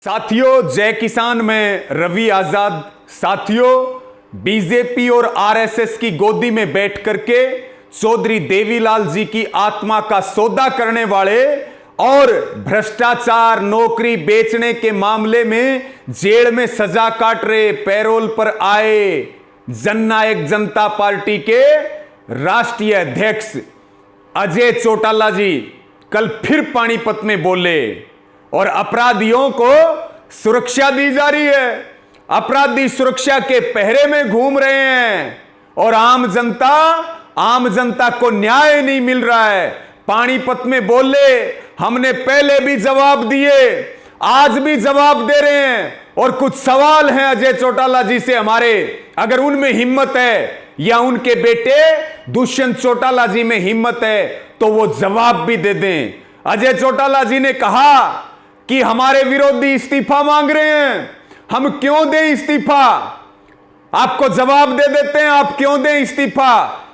साथियों, जय किसान में रवि आजाद। साथियों, बीजेपी और आरएसएस की गोदी में बैठ करके चौधरी देवीलाल जी की आत्मा का सौदा करने वाले और भ्रष्टाचार, नौकरी बेचने के मामले में जेल में सजा काट रहे, पैरोल पर आए जननायक जनता पार्टी के राष्ट्रीय अध्यक्ष अजय चौटाला जी कल फिर पानीपत में बोले और अपराधियों को सुरक्षा दी जा रही है। अपराधी सुरक्षा के पहरे में घूम रहे हैं और आम जनता को न्याय नहीं मिल रहा है। पानीपत में बोले, हमने पहले भी जवाब दिए, आज भी जवाब दे रहे हैं और कुछ सवाल हैं अजय चौटाला जी से हमारे। अगर उनमें हिम्मत है या उनके बेटे दुष्यंत चौटाला जी में हिम्मत है तो वो जवाब भी दे दें। अजय चौटाला जी ने कहा कि हमारे विरोधी इस्तीफा मांग रहे हैं, हम क्यों दें इस्तीफा? आपको जवाब दे देते हैं, आप क्यों दें इस्तीफा?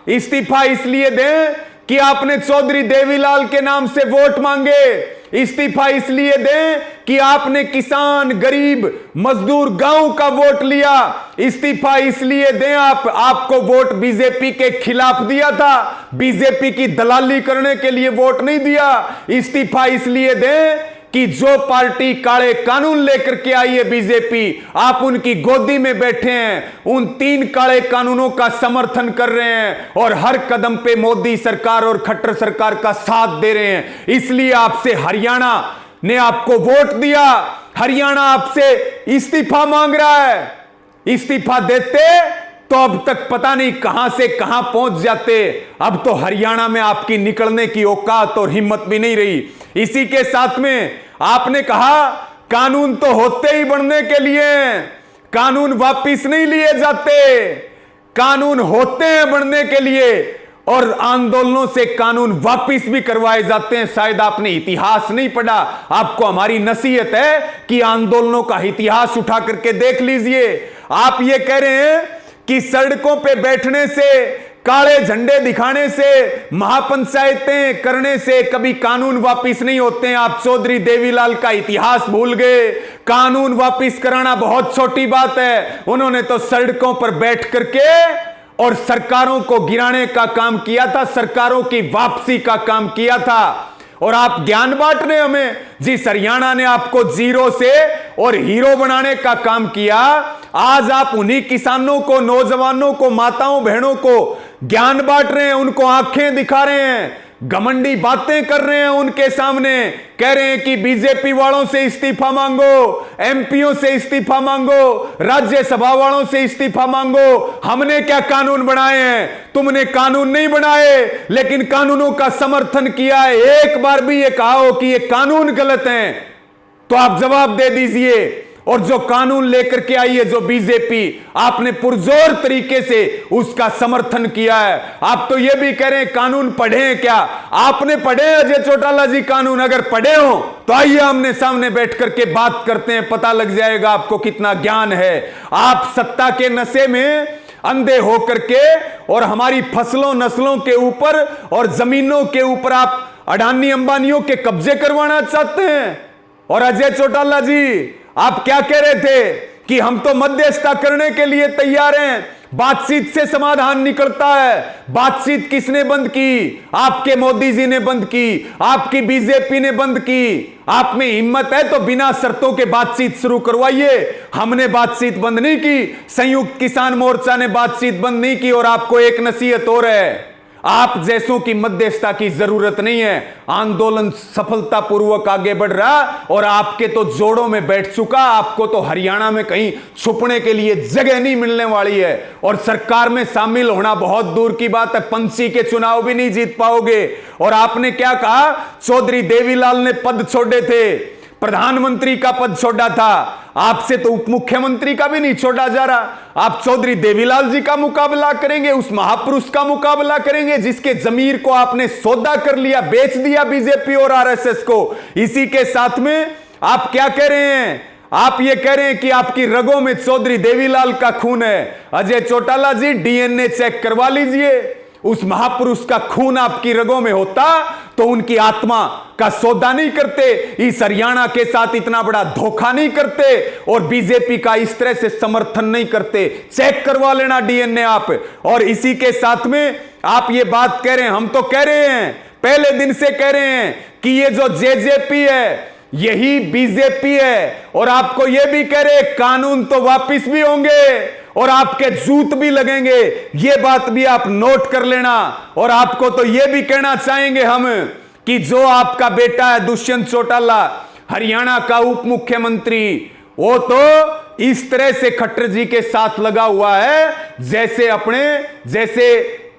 इस्तीफा इसलिए दें कि आपने चौधरी देवीलाल के नाम से वोट मांगे। इस्तीफा इसलिए दें कि आपने किसान, गरीब, मजदूर, गांव का वोट लिया। इस्तीफा इसलिए दें, आपको वोट बीजेपी के खिलाफ दिया था, बीजेपी की दलाली करने के लिए वोट नहीं दिया। इस्तीफा इसलिए दें कि जो पार्टी काले कानून लेकर के आई है बीजेपी, आप उनकी गोदी में बैठे हैं, उन 3 काले कानूनों का समर्थन कर रहे हैं और हर कदम पे मोदी सरकार और खट्टर सरकार का साथ दे रहे हैं। इसलिए आपसे हरियाणा ने आपको वोट दिया, हरियाणा आपसे इस्तीफा मांग रहा है। इस्तीफा देते तो अब तक पता नहीं कहां से कहां पहुंच जाते। अब तो हरियाणा में आपकी निकलने की औकात और हिम्मत भी नहीं रही। इसी के साथ में आपने कहा कानून तो होते ही बनने के लिए, कानून वापिस नहीं लिए जाते, कानून होते हैं बनने के लिए और आंदोलनों से कानून वापिस भी करवाए जाते हैं। शायद आपने इतिहास नहीं पढ़ा, आपको हमारी नसीहत है कि आंदोलनों का इतिहास उठा करके देख लीजिए। आप ये कह रहे हैं कि सड़कों पे बैठने से, काले झंडे दिखाने से, महापंचायतें करने से कभी कानून वापिस नहीं होते हैं। आप चौधरी देवीलाल का इतिहास भूल गए। कानून वापिस कराना बहुत छोटी बात है, उन्होंने तो सड़कों पर बैठ करके और सरकारों को गिराने का काम किया था, सरकारों की वापसी का काम किया था। और आप ज्ञान बांट रहे हमें, जिस हरियाणा ने आपको जीरो से और हीरो बनाने का काम किया, आज आप उन्हीं किसानों को, नौजवानों को, माताओं बहनों को ज्ञान बांट रहे हैं, उनको आंखें दिखा रहे हैं, घमंडी बातें कर रहे हैं उनके सामने, कह रहे हैं कि बीजेपी वालों से इस्तीफा मांगो, एमपीओ से इस्तीफा मांगो, राज्यसभा वालों से इस्तीफा मांगो। हमने क्या कानून बनाए हैं? तुमने कानून नहीं बनाए, लेकिन कानूनों का समर्थन किया है। एक बार भी ये कहा हो कि ये कानून गलत हैं तो आप जवाब दे दीजिए। और जो कानून लेकर के आई है जो बीजेपी, आपने पुरजोर तरीके से उसका समर्थन किया है। आप तो ये भी कह रहे हैं कानून पढ़े हैं क्या? आपने पढ़े अजय चौटाला जी कानून? अगर पढ़े हो तो आइए आमने सामने बैठ करके बात करते हैं, पता लग जाएगा आपको कितना ज्ञान है। आप सत्ता के नशे में अंधे होकर के और हमारी फसलों नस्लों के ऊपर और जमीनों के ऊपर आप अडानी अंबानियों के कब्जे करवाना चाहते हैं। और अजय चौटाला जी, आप क्या कह रहे थे कि हम तो मध्यस्थता करने के लिए तैयार हैं, बातचीत से समाधान निकलता है। बातचीत किसने बंद की? आपके मोदी जी ने बंद की, आपकी बीजेपी ने बंद की। आप में हिम्मत है तो बिना शर्तों के बातचीत शुरू करवाइए। हमने बातचीत बंद नहीं की, संयुक्त किसान मोर्चा ने बातचीत बंद नहीं की। और आपको एक नसीहत और है, आप जैसों की मध्यस्थता की जरूरत नहीं है। आंदोलन सफलतापूर्वक आगे बढ़ रहा और आपके तो जोड़ों में बैठ चुका। आपको तो हरियाणा में कहीं छुपने के लिए जगह नहीं मिलने वाली है और सरकार में शामिल होना बहुत दूर की बात है। पंची के चुनाव भी नहीं जीत पाओगे। और आपने क्या कहा? चौधरी देवीलाल ने पद छोड़े थे, प्रधानमंत्री का पद छोड़ा था, आपसे तो उप मुख्यमंत्री का भी नहीं छोड़ा जा रहा। आप चौधरी देवीलाल जी का मुकाबला करेंगे, उस महापुरुष का मुकाबला करेंगे जिसके जमीर को आपने सौदा कर लिया, बेच दिया बीजेपी और आरएसएस को। इसी के साथ में आप क्या कह रहे हैं? आप ये कह रहे हैं कि आपकी रगों में चौधरी देवीलाल का खून है। अजय चौटाला जी, डीएनए चेक करवा लीजिए। उस महापुरुष का खून आपकी रगों में होता तो उनकी आत्मा का सौदा नहीं करते, इस हरियाणा के साथ इतना बड़ा धोखा नहीं करते और बीजेपी का इस तरह से समर्थन नहीं करते। चेक करवा लेना डीएनए आप। और इसी के साथ में आप ये बात कह रहे हैं, हम तो कह रहे हैं, पहले दिन से कह रहे हैं कि ये जो जेजेपी है यही बीजेपी है, और आपको ये भी कह रहे कानून तो वापिस भी होंगे और आपके जूत भी लगेंगे, ये बात भी आप नोट कर लेना। और आपको तो ये भी कहना चाहेंगे हम कि जो आपका बेटा है दुष्यंत चौटाला, हरियाणा का उप मुख्यमंत्री, वो तो इस तरह से खट्टर जी के साथ लगा हुआ है जैसे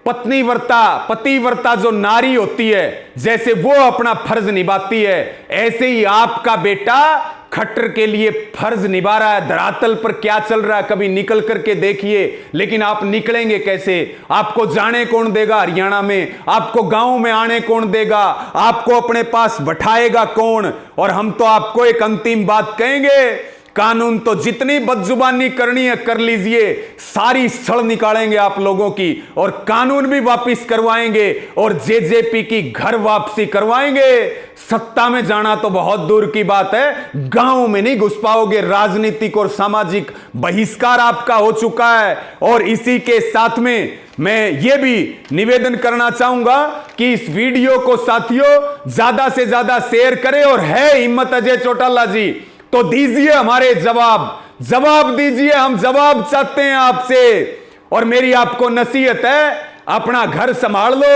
पतिव्रता जो नारी होती है, जैसे वो अपना फर्ज निभाती है, ऐसे ही आपका बेटा खट्टर के लिए फर्ज निभा रहा है। धरातल पर क्या चल रहा है कभी निकल करके देखिए। लेकिन आप निकलेंगे कैसे? आपको जाने कौन देगा हरियाणा में? आपको गांव में आने कौन देगा? आपको अपने पास बैठाएगा कौन? और हम तो आपको एक अंतिम बात कहेंगे, कानून तो जितनी बदजुबानी करनी है कर लीजिए, सारी सड़ निकालेंगे आप लोगों की, और कानून भी वापस करवाएंगे और जेजेपी की घर वापसी करवाएंगे। सत्ता में जाना तो बहुत दूर की बात है, गांव में नहीं घुस पाओगे। राजनीतिक और सामाजिक बहिष्कार आपका हो चुका है। और इसी के साथ में मैं ये भी निवेदन करना चाहूंगा कि इस वीडियो को साथियों ज्यादा से ज्यादा शेयर करें, और है हिम्मत अजय चौटाला जी तो दीजिए हमारे जवाब दीजिए, हम जवाब चाहते हैं आपसे। और मेरी आपको नसीहत है, अपना घर संभाल लो।